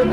तो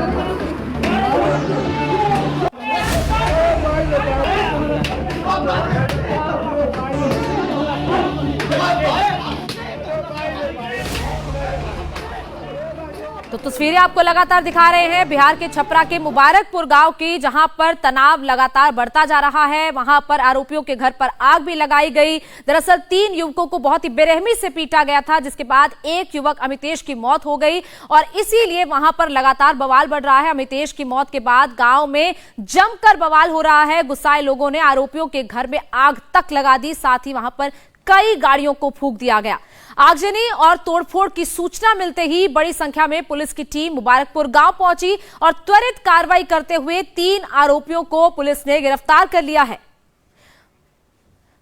तस्वीरें आपको लगातार दिखा रहे हैं बिहार के छपरा के मुबारकपुर गांव की, जहां पर तनाव लगातार बढ़ता जा रहा है। वहां पर आरोपियों के घर पर आग भी लगाई गई। दरअसल 3 युवकों को बहुत ही बेरहमी से पीटा गया था, जिसके बाद एक युवक अमितेश की मौत हो गई और इसीलिए वहां पर लगातार बवाल बढ़ रहा है। अमितेश की मौत के बाद गांव में जमकर बवाल हो रहा है। गुस्साए लोगों ने आरोपियों के घर में आग तक लगा दी, साथ ही वहां पर कई गाड़ियों को फूंक दिया गया। आगजनी और तोड़फोड़ की सूचना मिलते ही बड़ी संख्या में पुलिस की टीम मुबारकपुर गांव पहुंची और त्वरित कार्रवाई करते हुए 3 आरोपियों को पुलिस ने गिरफ्तार कर लिया है।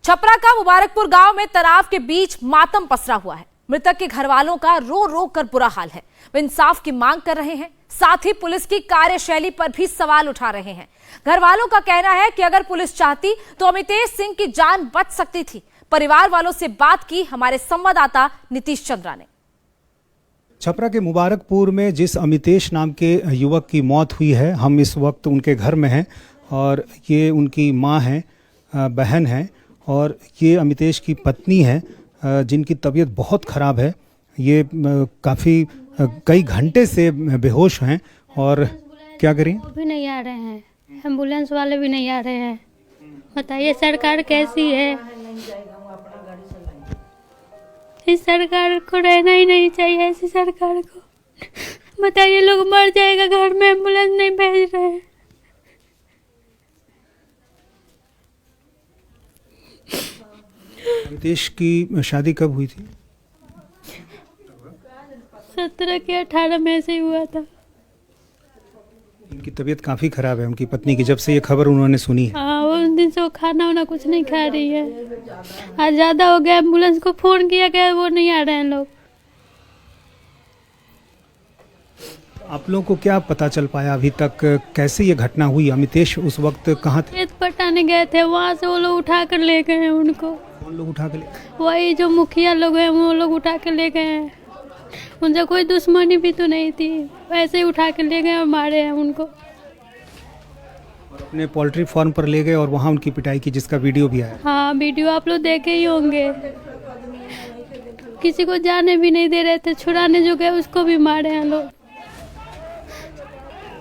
छपरा का मुबारकपुर गांव में तनाव के बीच मातम पसरा हुआ है। मृतक के घर वालों का रो रो कर बुरा हाल है। वे इंसाफ की मांग कर रहे हैं, साथ ही पुलिस की कार्यशैली पर भी सवाल उठा रहे हैं। घर वालों का कहना है कि अगर पुलिस चाहती तो अमितेश सिंह की जान बच सकती थी। परिवार वालों से बात की हमारे संवाददाता नीतीश चंद्रा ने। छपरा के मुबारकपुर में जिस अमितेश नाम के युवक की मौत हुई है, हम इस वक्त उनके घर में हैं और ये उनकी मां हैं, बहन हैं और ये अमितेश की पत्नी है, जिनकी तबीयत बहुत ख़राब है। ये काफ़ी कई घंटे से बेहोश हैं और क्या करें, वो भी नहीं आ रहे हैं, एम्बुलेंस वाले भी नहीं आ रहे हैं। बताइए सरकार कैसी है? इस सरकार को रहना ही नहीं चाहिए, ऐसी सरकार को। बताइए लोग मर जाएगा, घर में एम्बुलेंस नहीं भेज रहे हैं। अमितेश की शादी कब हुई थी? 17 के 18 में से हुआ था। उनकी तबीयत काफ़ी ख़राब है, उनकी पत्नी की, जब से ये खबर उन्होंने सुनी है। हाँ, उस दिन से वो खाना वाना कुछ नहीं खा रही है। आज ज़्यादा हो गया, एम्बुलेंस को फ़ोन किया गया, वो नहीं आ रहे हैं लोग। आप लोगों को क्या पता चल पाया अभी तक, कैसे ये घटना हुई? अमितेश उस वक्त कहाँ थे? खेत पटाने गए थे, वहाँ से वो लोग उठा कर ले गए हैं उनको। कौन लोग उठा के ले? वही जो मुखिया लोग हैं वो लोग उठा के ले गए हैं। उनसे कोई दुश्मनी भी तो नहीं थी, वैसे ही उठा के ले गए और मारे हैं उनको। और अपने पोल्ट्री फार्म पर ले गए और वहाँ उनकी पिटाई की, जिसका वीडियो भी आया। हाँ, वीडियो आप लोग देखे ही होंगे। किसी को जाने भी नहीं दे रहे थे, छुड़ाने जो गए उसको भी मारे हैं लोग।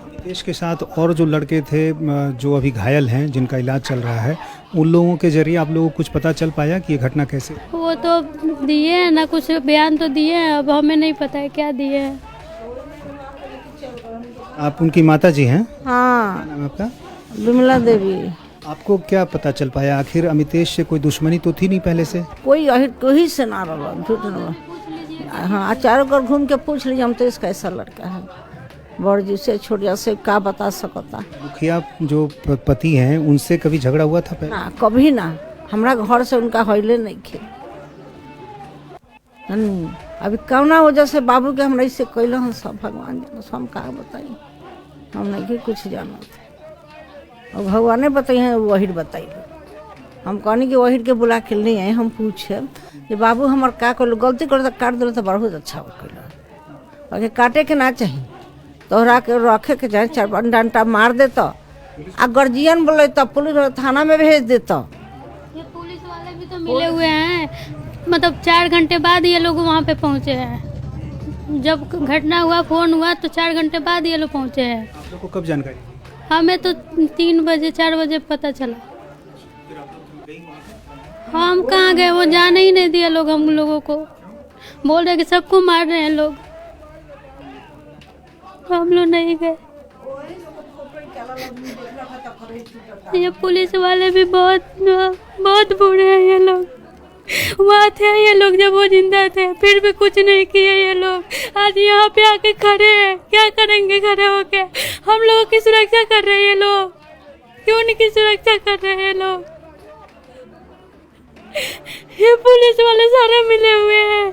अमितेश के साथ और जो लड़के थे जो अभी घायल हैं, जिनका इलाज चल रहा है, उन लोगों के जरिए आप लोगों को कुछ पता चल पाया कि ये घटना कैसे? वो तो दिए हैं ना, कुछ बयान तो दिए हैं, अब हमें नहीं पता है क्या दिए हैं। आप उनकी माता जी हैं? हाँ। क्या नाम है आपका? विमला देवी। आपको क्या पता चल पाया, आखिर अमितेश से कोई दुश्मनी तो थी नहीं पहले से? कोई से ना रहा, झूठ ना। हाँ, चारों कर घूम के पूछ लीजिए अमितेश कैसा लड़का है। बड़ जी से छोटिया से का बता सकता। मुखिया जो पति हैं, उनसे कभी झगड़ा हुआ था पहले? ना, कभी ना। हमरा घर से उनका हौले नहीं खे। अभी कौना वजह से बाबू के हमरा इससे कैल हम सब भगवान जानो, हम का बताइए, हम नहीं कुछ जाना। और भगवान बताइए हैं, वही बताइए। हम कहनी कि वही के बुला के नहीं आए, हम पूछे कि बाबू हमार का कर गलती कर तो काट दिल तो बहुत अच्छा हो कैल, काटे के ना चाहिए, तोहरा के रखे के चाहे, 4 डंडा मार देता आ गर्जियन बोले तो पुलिस थाना में भेज देता। ये पुलिस वाले भी तो मिले हुए हैं, मतलब 4 घंटे बाद ये लोग वहाँ पे पहुँचे हैं। जब घटना हुआ, फोन हुआ तो 4 घंटे बाद ये लोग पहुँचे हैं। आप लोग को कब जानकारी? हमें तो 3 बजे 4 बजे पता चला। हम कहाँ गए, वो जाने ही नहीं दिया लोग हम लोगों को। बोल रहे कि सबको मार रहे हैं लोग, हम लोग नहीं गए। ये पुलिस वाले भी बहुत बुरे हैं ये लोग। वहाँ थे ये लोग जब वो जिंदा थे, फिर भी कुछ नहीं किए ये लोग। आज यहाँ पे आके खड़े हैं, क्या करेंगे खड़े होके? हम लोगों की सुरक्षा कर रहे हैं ये लोग, क्यों उनकी सुरक्षा कर रहे हैं लोग? ये पुलिस वाले सारे मिले हुए हैं।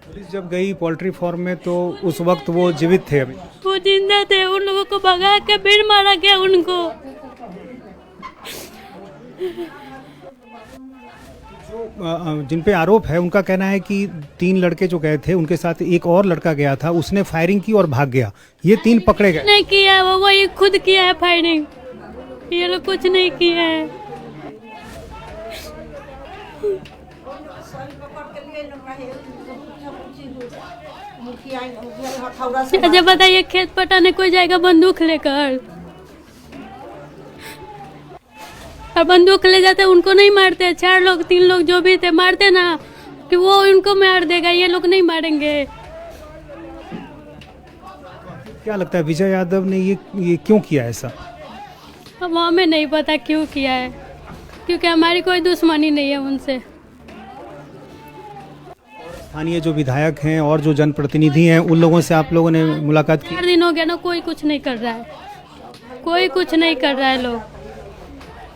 पुलिस जब गई पोल्ट्री फार्म में तो उस वक्त वो जीवित थे? अभी वो जिंदा थे, उन लोगों को भगा के फिर मारा गया उनको। जिन पे आरोप है उनका कहना है कि 3 लड़के जो गए थे उनके साथ एक और लड़का गया था, उसने फायरिंग की और भाग गया। ये 3 पकड़े गए। नहीं किया है, वो वही खुद किया है फायरिंग, ये लोग कुछ नहीं किया है। अच्छा बताइए, खेत पटाने कोई जाएगा बंदूक लेकर, और बंदूक ले जाते उनको नहीं मारते। 4 लोग 3 लोग जो भी थे मारते ना कि वो उनको मार देगा, ये लोग नहीं मारेंगे। क्या लगता है विजय यादव ने ये क्यों किया ऐसा? अब हमें नहीं पता क्यों किया है, क्योंकि हमारी कोई दुश्मनी नहीं है उनसे। स्थानीय जो विधायक हैं और जो जनप्रतिनिधि हैं उन लोगों से आप लोगों ने मुलाकात की? 4 दिन हो गया ना, कोई कुछ नहीं कर रहा है, कोई कुछ नहीं कर रहा है। लोग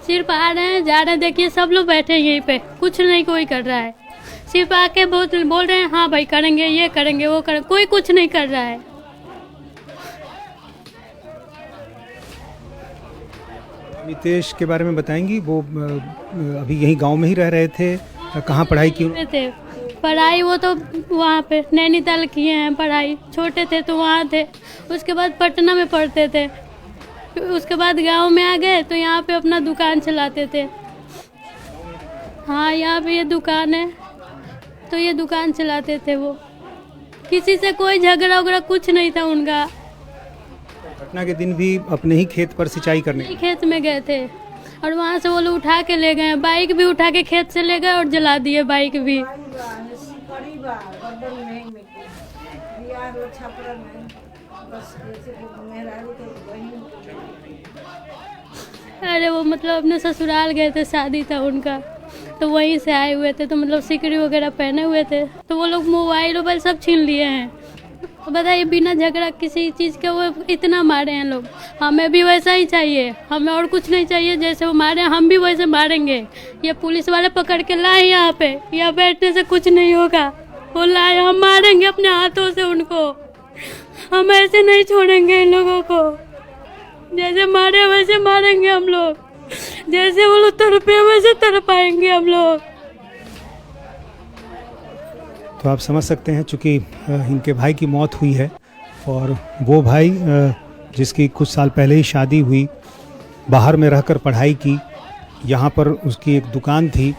सिर्फ आ रहे हैं जा रहे हैं, देखिए सब लोग बैठे हैं यहीं पे, कुछ नहीं कोई कर रहा है। सिर्फ आके बोल रहे हैं हाँ भाई करेंगे, ये करेंगे, वो करेंगे, कोई कुछ नहीं कर रहा है। नितेश के बारे में बताएंगी? वो अभी यहीं गांव में ही रह रहे थे, कहाँ पढ़ाई की? थे पढ़ाई वो तो वहाँ पे नैनीताल किए हैं पढ़ाई, छोटे थे तो वहाँ थे, उसके बाद पटना में पढ़ते थे, उसके बाद गांव में आ गए तो यहाँ पे अपना दुकान चलाते थे। हाँ यहाँ पे ये दुकान है तो ये दुकान चलाते थे वो, किसी से कोई झगड़ा वगड़ा कुछ नहीं था उनका। घटना के दिन भी अपने ही खेत पर सिंचाई करने खेत में गए थे और वहाँ से वो लोग उठा के ले गए, बाइक भी उठा के खेत से ले गए और जला दिए बाइक भी। अरे वो मतलब अपने ससुराल गए थे, शादी था उनका, तो वहीं से आए हुए थे, तो मतलब सिकड़ी वगैरह पहने हुए थे, तो वो लोग मोबाइल सब छीन लिए हैं। बताइए बिना झगड़ा किसी चीज़ के वो इतना मारे हैं लोग। हमें भी वैसा ही चाहिए, हमें और कुछ नहीं चाहिए, जैसे वो मारे हम भी वैसे मारेंगे। ये पुलिस वाले पकड़ के लाए यहाँ पे, यहाँ बैठने से कुछ नहीं होगा, वो लाए हम मारेंगे अपने हाथों से उनको, हम ऐसे नहीं छोड़ेंगे इन लोगों को, जैसे मारे वैसे मारेंगे हम लोग, जैसे वो लोग तड़पे वैसे तड़पाएंगे हम लोग। तो आप समझ सकते हैं, चूँकि इनके भाई की मौत हुई है और वो भाई जिसकी कुछ साल पहले ही शादी हुई, बाहर में रहकर पढ़ाई की, यहाँ पर उसकी एक दुकान थी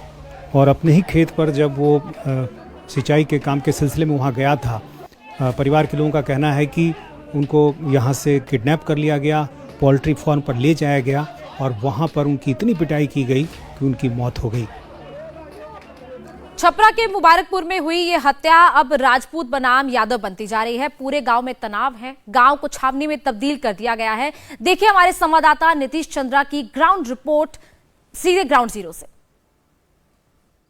और अपने ही खेत पर जब वो सिंचाई के काम के सिलसिले में वहाँ गया था, परिवार के लोगों का कहना है कि उनको यहाँ से किडनैप कर लिया गया, पोल्ट्री फार्म पर ले जाया गया और वहाँ पर उनकी इतनी पिटाई की गई कि उनकी मौत हो गई। छपरा के मुबारकपुर में हुई ये हत्या अब राजपूत बनाम यादव बनती जा रही है। पूरे गांव में तनाव है, गांव को छावनी में तब्दील कर दिया गया है। देखिए हमारे संवाददाता नीतीश चंद्रा की ग्राउंड रिपोर्ट सीधे ग्राउंड जीरो से।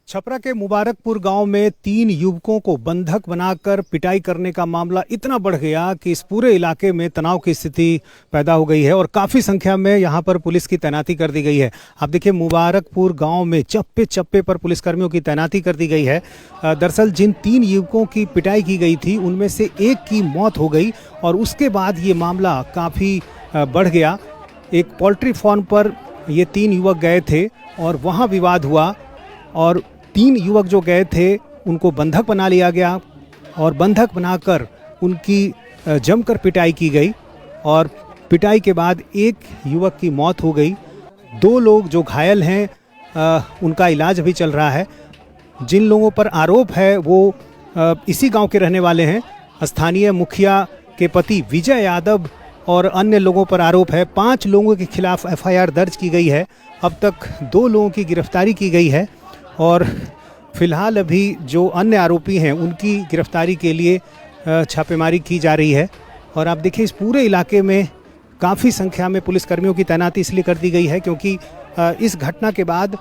छपरा के मुबारकपुर गांव में 3 युवकों को बंधक बनाकर पिटाई करने का मामला इतना बढ़ गया कि इस पूरे इलाके में तनाव की स्थिति पैदा हो गई है और काफ़ी संख्या में यहां पर पुलिस की तैनाती कर दी गई है। आप देखिए मुबारकपुर गांव में चप्पे चप्पे पर पुलिसकर्मियों की तैनाती कर दी गई है। दरअसल जिन 3 युवकों की पिटाई की गई थी उनमें से एक की मौत हो गई और उसके बाद ये मामला काफ़ी बढ़ गया। एक पोल्ट्री फार्म पर ये 3 युवक गए थे और वहाँ विवाद हुआ और 3 युवक जो गए थे उनको बंधक बना लिया गया और बंधक बनाकर उनकी जमकर पिटाई की गई और पिटाई के बाद एक युवक की मौत हो गई। 2 लोग जो घायल हैं उनका इलाज अभी चल रहा है। जिन लोगों पर आरोप है वो इसी गांव के रहने वाले हैं। स्थानीय मुखिया के पति विजय यादव और अन्य लोगों पर आरोप है। 5 लोगों के खिलाफ FIR दर्ज की गई है। अब तक 2 लोगों की गिरफ्तारी की गई है और फिलहाल अभी जो अन्य आरोपी हैं उनकी गिरफ्तारी के लिए छापेमारी की जा रही है। और आप देखिए इस पूरे इलाके में काफ़ी संख्या में पुलिसकर्मियों की तैनाती इसलिए कर दी गई है क्योंकि इस घटना के बाद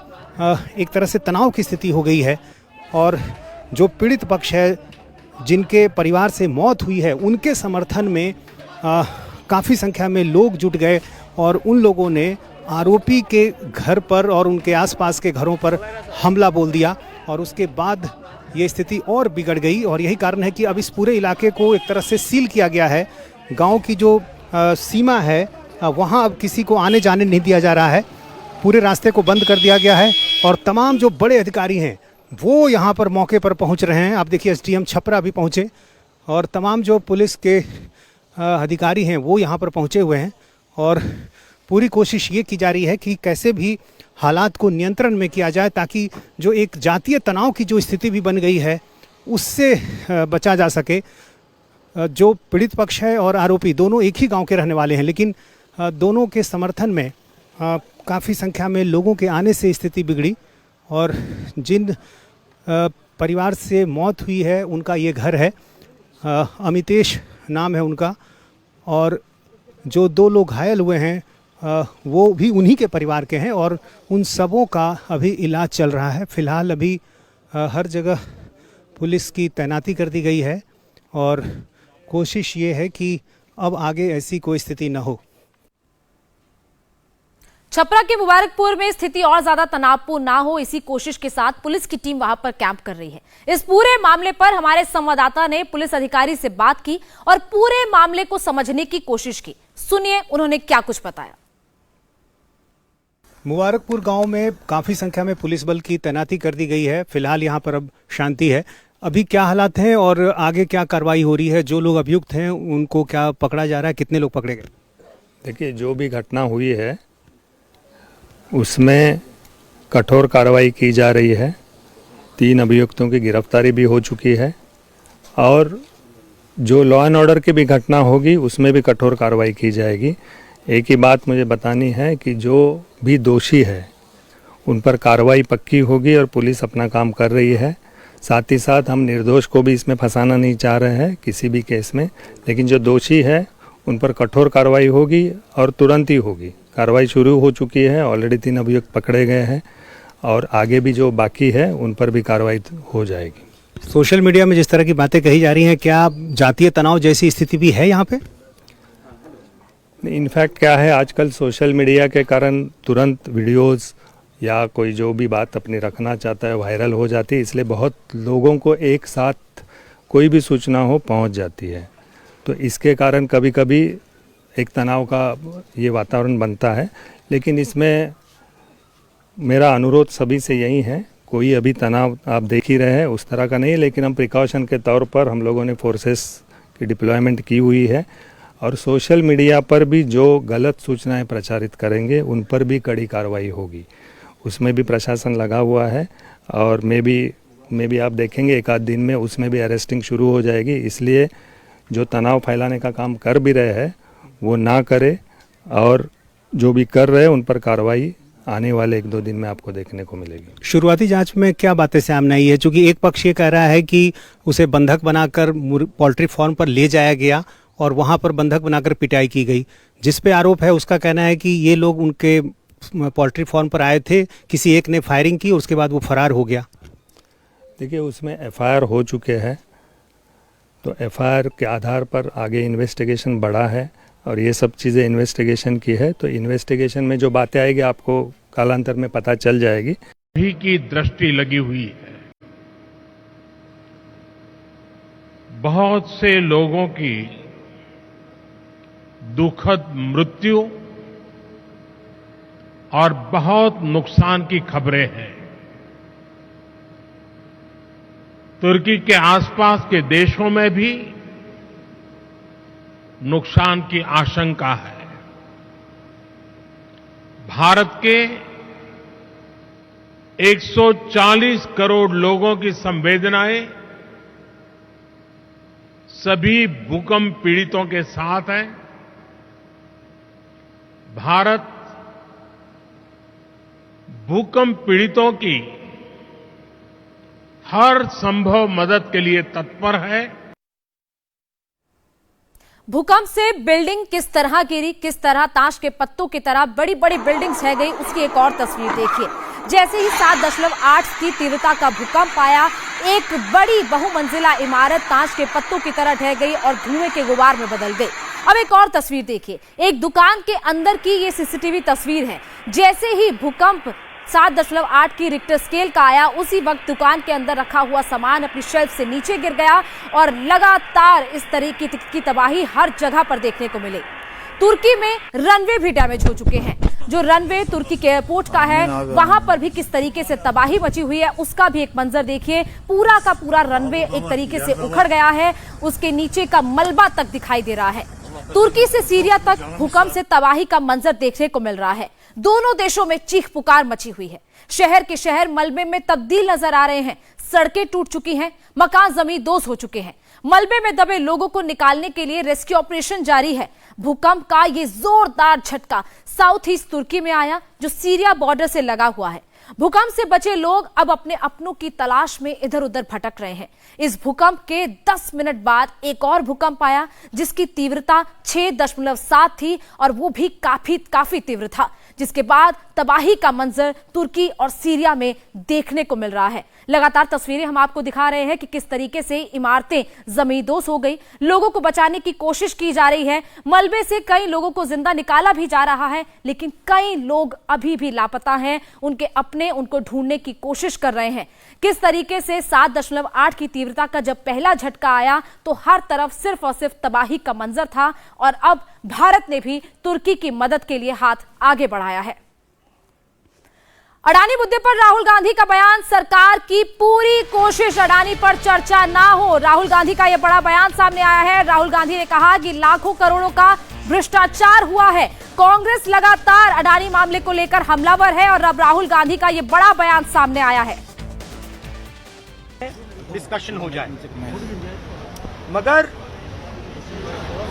एक तरह से तनाव की स्थिति हो गई है और जो पीड़ित पक्ष है, जिनके परिवार से मौत हुई है, उनके समर्थन में काफ़ी संख्या में लोग जुट गए और उन लोगों ने आरोपी के घर पर और उनके आसपास के घरों पर हमला बोल दिया और उसके बाद ये स्थिति और बिगड़ गई। और यही कारण है कि अब इस पूरे इलाके को एक तरह से सील किया गया है। गांव की जो सीमा है वहां अब किसी को आने जाने नहीं दिया जा रहा है। पूरे रास्ते को बंद कर दिया गया है और तमाम जो बड़े अधिकारी हैं वो यहाँ पर मौके पर पहुँच रहे हैं। आप देखिए एसडीएम छपरा भी पहुँचे और तमाम जो पुलिस के अधिकारी हैं वो यहाँ पर पहुँचे हुए हैं और पूरी कोशिश ये की जा रही है कि कैसे भी हालात को नियंत्रण में किया जाए ताकि जो एक जातीय तनाव की जो स्थिति भी बन गई है उससे बचा जा सके। जो पीड़ित पक्ष है और आरोपी दोनों एक ही गांव के रहने वाले हैं, लेकिन दोनों के समर्थन में काफ़ी संख्या में लोगों के आने से स्थिति बिगड़ी और जिन परिवार से मौत हुई है उनका ये घर है, अमितेश नाम है उनका, और जो 2 लोग घायल हुए हैं वो भी उन्हीं के परिवार के हैं और उन सबों का अभी इलाज चल रहा है। फ़िलहाल अभी हर जगह पुलिस की तैनाती कर दी गई है और कोशिश ये है कि अब आगे ऐसी कोई स्थिति न हो। छपरा के मुबारकपुर में स्थिति और ज्यादा तनावपूर्ण ना हो, इसी कोशिश के साथ पुलिस की टीम वहां पर कैंप कर रही है। इस पूरे मामले पर हमारे संवाददाता ने पुलिस अधिकारी से बात की और पूरे मामले को समझने की कोशिश की। सुनिए उन्होंने क्या कुछ बताया। मुबारकपुर गांव में काफ़ी संख्या में पुलिस बल की तैनाती कर दी गई है। फिलहाल यहां पर अब शांति है। अभी क्या हालात हैं और आगे क्या कार्रवाई हो रही है? जो लोग अभियुक्त हैं उनको क्या पकड़ा जा रहा है? कितने लोग पकड़े गए? देखिए, जो भी घटना हुई है उसमें कठोर कार्रवाई की जा रही है। 3 अभियुक्तों की गिरफ्तारी भी हो चुकी है और जो लॉ एंड ऑर्डर की भी घटना होगी उसमें भी कठोर कार्रवाई की जाएगी। एक ही बात मुझे बतानी है कि जो भी दोषी है उन पर कार्रवाई पक्की होगी और पुलिस अपना काम कर रही है। साथ ही साथ हम निर्दोष को भी इसमें फंसाना नहीं चाह रहे हैं किसी भी केस में, लेकिन जो दोषी है उन पर कठोर कार्रवाई होगी और तुरंत ही होगी। कार्रवाई शुरू हो चुकी है, ऑलरेडी 3 अभियुक्त पकड़े गए हैं और आगे भी जो बाकी है उन पर भी कार्रवाई हो जाएगी। सोशल मीडिया में जिस तरह की बातें कही जा रही हैं, क्या जातीय तनाव जैसी स्थिति भी है यहाँ पे? इनफैक्ट क्या है, आजकल सोशल मीडिया के कारण तुरंत वीडियोस या कोई जो भी बात अपनी रखना चाहता है वायरल हो जाती है, इसलिए बहुत लोगों को एक साथ कोई भी सूचना हो पहुंच जाती है। तो इसके कारण कभी कभी एक तनाव का ये वातावरण बनता है, लेकिन इसमें मेरा अनुरोध सभी से यही है, कोई अभी तनाव आप देख ही रहे हैं उस तरह का नहीं है, लेकिन हम प्रिकॉशन के तौर पर हम लोगों ने फोर्सेस की डिप्लॉयमेंट की हुई है और सोशल मीडिया पर भी जो गलत सूचनाएं प्रचारित करेंगे उन पर भी कड़ी कार्रवाई होगी। उसमें भी प्रशासन लगा हुआ है और मे भी आप देखेंगे एक आध दिन में उसमें भी अरेस्टिंग शुरू हो जाएगी। इसलिए जो तनाव फैलाने का काम कर भी रहे हैं वो ना करे और जो भी कर रहे हैं उन पर कार्रवाई आने वाले 1-2 दिन में आपको देखने को मिलेगी। शुरुआती जांच में क्या बातें सामने आई है? क्योंकि एक पक्ष ये कह रहा है कि उसे बंधक बनाकर पोल्ट्री फार्म पर ले जाया गया और वहां पर बंधक बनाकर पिटाई की गई। जिस पे आरोप है उसका कहना है कि ये लोग उनके पोल्ट्री फार्म पर आए थे, किसी एक ने फायरिंग की और उसके बाद वो फरार हो गया। देखिए, उसमें एफआईआर हो चुके हैं, तो एफआईआर के आधार पर आगे इन्वेस्टिगेशन बढ़ा है और ये सब चीज़ें इन्वेस्टिगेशन की है। तो इन्वेस्टिगेशन में जो बातें आएगी आपको कालांतर में पता चल जाएगी। भी की दृष्टि लगी हुई है। बहुत से लोगों की दुखद मृत्यु और बहुत नुकसान की खबरें हैं। तुर्की के आसपास के देशों में भी नुकसान की आशंका है। भारत के 140 करोड़ लोगों की संवेदनाएं सभी भूकंप पीड़ितों के साथ है। भारत भूकंप पीड़ितों की हर संभव मदद के लिए तत्पर है। भूकंप से बिल्डिंग किस तरह गिरी, किस तरह ताश के पत्तों की तरह बड़ी बड़ी बिल्डिंग्स ढह गई, उसकी एक और तस्वीर देखिए। जैसे ही 7.8 की तीव्रता का भूकंप आया, एक बड़ी बहुमंजिला इमारत ताश के पत्तों की तरह ढह गई और धुएं के गुबार में बदल गई। अब एक और तस्वीर देखिए, एक दुकान के अंदर की ये सीसीटीवी तस्वीर है। जैसे ही भूकंप 7.8 की रिक्टर स्केल का आया, उसी वक्त दुकान के अंदर रखा हुआ सामान अपनी शेल्फ से नीचे गिर गया और लगातार इस तरीके की तबाही हर जगह पर देखने को मिली। तुर्की में रनवे भी डैमेज हो चुके हैं। जो रनवे तुर्की के एयरपोर्ट का है वहां पर भी किस तरीके से तबाही मची हुई है उसका भी एक मंजर देखिए। पूरा का पूरा रनवे एक तरीके से उखड़ गया है, उसके नीचे का मलबा तक दिखाई दे रहा है। तुर्की से सीरिया तक भूकंप से तबाही का मंजर देखने को मिल रहा है। दोनों देशों में चीख पुकार मची हुई है। शहर के शहर मलबे में तब्दील नजर आ रहे हैं। सड़कें टूट चुकी हैं, मकान जमींदोज हो चुके हैं। मलबे में दबे लोगों को निकालने के लिए रेस्क्यू ऑपरेशन जारी है। भूकंप का ये जोरदार झटका साउथ ईस्ट तुर्की में आया जो सीरिया बॉर्डर से लगा हुआ है। भूकंप से बचे लोग अब अपने अपनों की तलाश में इधर उधर भटक रहे हैं। इस भूकंप के 10 मिनट बाद एक और भूकंप आया जिसकी तीव्रता 6.7 थी और वो भी काफी तीव्र था, जिसके बाद तबाही का मंजर तुर्की और सीरिया में देखने को मिल रहा है। लगातार तस्वीरें हम आपको दिखा रहे हैं कि किस तरीके से इमारतें जमींदोज हो गई। लोगों को बचाने की कोशिश की जा रही है। मलबे से कई लोगों को जिंदा निकाला भी जा रहा है, लेकिन कई लोग अभी भी लापता हैं। उनके अपने उनको ढूंढने की कोशिश कर रहे हैं। किस तरीके से 7.8 की तीव्रता का जब पहला झटका आया तो हर तरफ सिर्फ और सिर्फ तबाही का मंजर था और अब भारत ने भी तुर्की की मदद के लिए हाथ आगे बढ़ाया है। अडानी मुद्दे पर राहुल गांधी का बयान, सरकार की पूरी कोशिश अडानी पर चर्चा ना हो। राहुल गांधी का यह बड़ा बयान सामने आया है। राहुल गांधी ने कहा कि लाखों करोड़ों का भ्रष्टाचार हुआ है। कांग्रेस लगातार अडानी मामले को लेकर हमलावर है और अब राहुल गांधी का यह बड़ा बयान सामने आया है। डिस्कशन हो जाए, मगर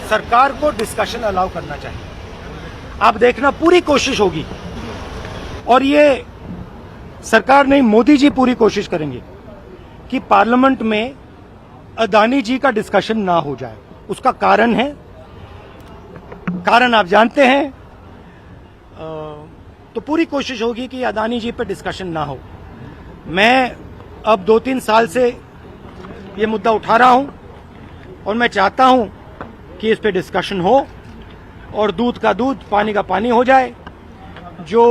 सरकार को डिस्कशन अलाउ करना चाहिए। आप देखना पूरी कोशिश होगी और ये सरकार नहीं, मोदी जी पूरी कोशिश करेंगे कि पार्लियामेंट में अडानी जी का डिस्कशन ना हो जाए। उसका कारण है, कारण आप जानते हैं। तो पूरी कोशिश होगी कि अडानी जी पे डिस्कशन ना हो। मैं अब 2-3 साल से ये मुद्दा उठा रहा हूं और मैं चाहता हूं कि इस पे डिस्कशन हो और दूध का दूध पानी का पानी हो जाए। जो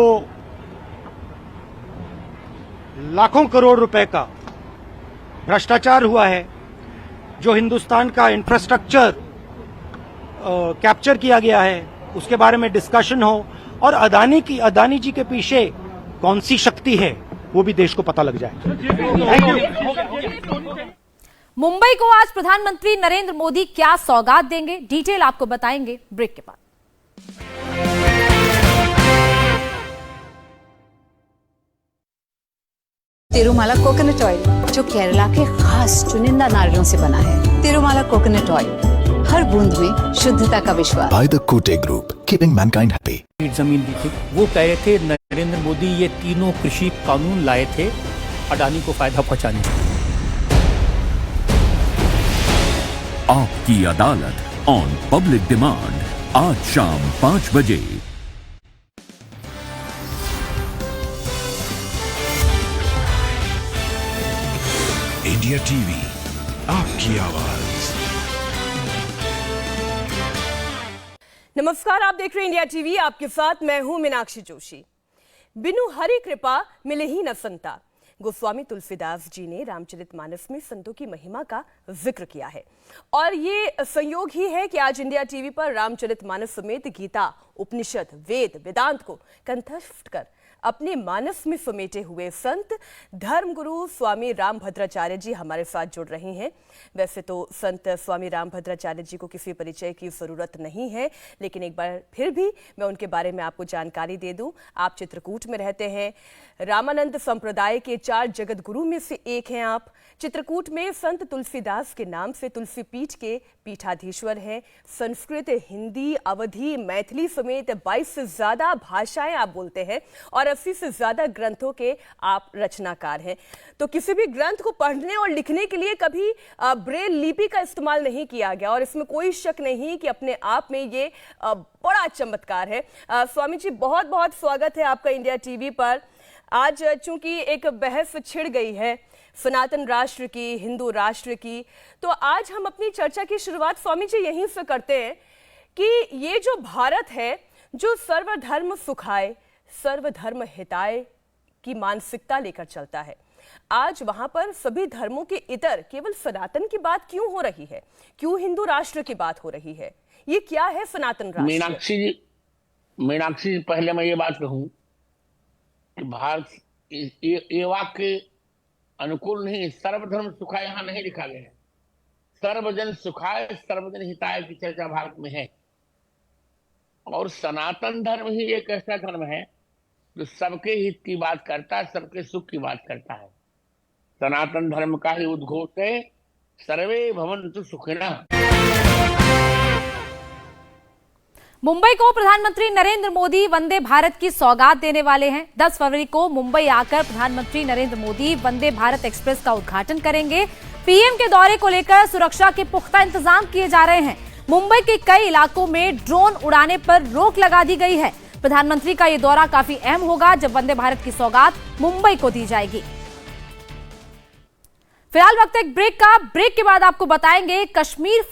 लाखों करोड़ रुपए का भ्रष्टाचार हुआ है, जो हिंदुस्तान का इंफ्रास्ट्रक्चर कैप्चर किया गया है, उसके बारे में डिस्कशन हो और अडानी जी के पीछे कौन सी शक्ति है वो भी देश को पता लग जाए। Thank you. मुंबई को आज प्रधानमंत्री नरेंद्र मोदी क्या सौगात देंगे, डिटेल आपको बताएंगे ब्रेक के बाद। तिरुमाला कोकोनट ऑयल जो केरला के खास चुनिंदा नारियलों से बना है। तिरुमाला कोकोनट ऑयल, हर बूंद में शुद्धता का विश्वास। By the Kote Group, keeping mankind happy. जमीन दी थी, वो कह रहे थे नरेंद्र मोदी ये तीनों कृषि कानून लाए थे अडानी को फायदा पहुंचाने। आपकी अदालत ऑन पब्लिक डिमांड आज शाम 5 बजे। इंडिया टीवी, आपकी आवाज। नमस्कार, आप देख रहे हैं इंडिया टीवी, आपके साथ मैं हूं मीनाक्षी जोशी। बिनु हरि कृपा मिले ही न संता, गोस्वामी तुलसीदास जी ने रामचरितमानस में संतों की महिमा का जिक्र किया है और ये संयोग ही है कि आज इंडिया टीवी पर रामचरितमानस समेत गीता, उपनिषद, वेद, वेदांत को कंठस्थ कर अपने मानस में समेटे हुए संत धर्मगुरु स्वामी रामभद्राचार्य जी हमारे साथ जुड़ रहे हैं। वैसे तो संत स्वामी रामभद्राचार्य जी को किसी परिचय की जरूरत नहीं है, लेकिन एक बार फिर भी मैं उनके बारे में आपको जानकारी दे दूं। आप चित्रकूट में रहते हैं, रामानंद संप्रदाय के 4 जगत गुरु में से एक हैं आप। चित्रकूट में संत तुलसीदास के नाम से तुलसी पीठ के पीठाधीश्वर हैं। संस्कृत, हिंदी, अवधी, मैथिली समेत 22 से ज्यादा भाषाएं आप बोलते हैं और 80 से ज्यादा ग्रंथों के आप रचनाकार हैं। तो किसी भी ग्रंथ को पढ़ने और लिखने के लिए कभी ब्रेल लिपि का इस्तेमाल नहीं किया गया और इसमें कोई शक नहीं कि अपने आप में ये बड़ा चमत्कार है। स्वामी जी, बहुत बहुत स्वागत है आपका इंडिया टीवी पर। आज चूंकि एक बहस छिड़ गई है सनातन राष्ट्र की, हिंदू राष्ट्र की, तो आज हम अपनी चर्चा की शुरुआत स्वामी जी यहीं से करते हैं कि ये जो भारत है जो सर्वधर्म सुखाय सर्वधर्म हिताय की मानसिकता लेकर चलता है, आज वहां पर सभी धर्मों के इतर केवल सनातन की बात क्यों हो रही है? क्यों हिंदू राष्ट्र की बात हो रही है? ये क्या है सनातन राष्ट्र? मीनाक्षी जी, पहले मैं ये बात कहूं कि भारत ये वाक्य अनुकूल नहीं। सर्वधर्म सुखाय यहाँ नहीं लिखा गया है। सर्वजन सुखाय सर्वजन हिताय की चर्चा भारत में है। और सनातन धर्म ही एक ऐसा धर्म है जो सबके हित की बात करता है, सबके सुख की बात करता है। सनातन धर्म का ही उद्घोष है, सर्वे भवन्तु सुखिनः। मुंबई को प्रधानमंत्री नरेंद्र मोदी वंदे भारत की सौगात देने वाले हैं। 10 फरवरी को मुंबई आकर प्रधानमंत्री नरेंद्र मोदी वंदे भारत एक्सप्रेस का उद्घाटन करेंगे। पीएम के दौरे को लेकर सुरक्षा के पुख्ता इंतजाम किए जा रहे हैं। मुंबई के कई इलाकों में ड्रोन उड़ाने पर रोक लगा दी गई है। प्रधानमंत्री का ये दौरा काफी अहम होगा जब वंदे भारत की सौगात मुंबई को दी जाएगी। फिलहाल वक्त एक ब्रेक का। ब्रेक के बाद आपको बताएंगे कश्मीर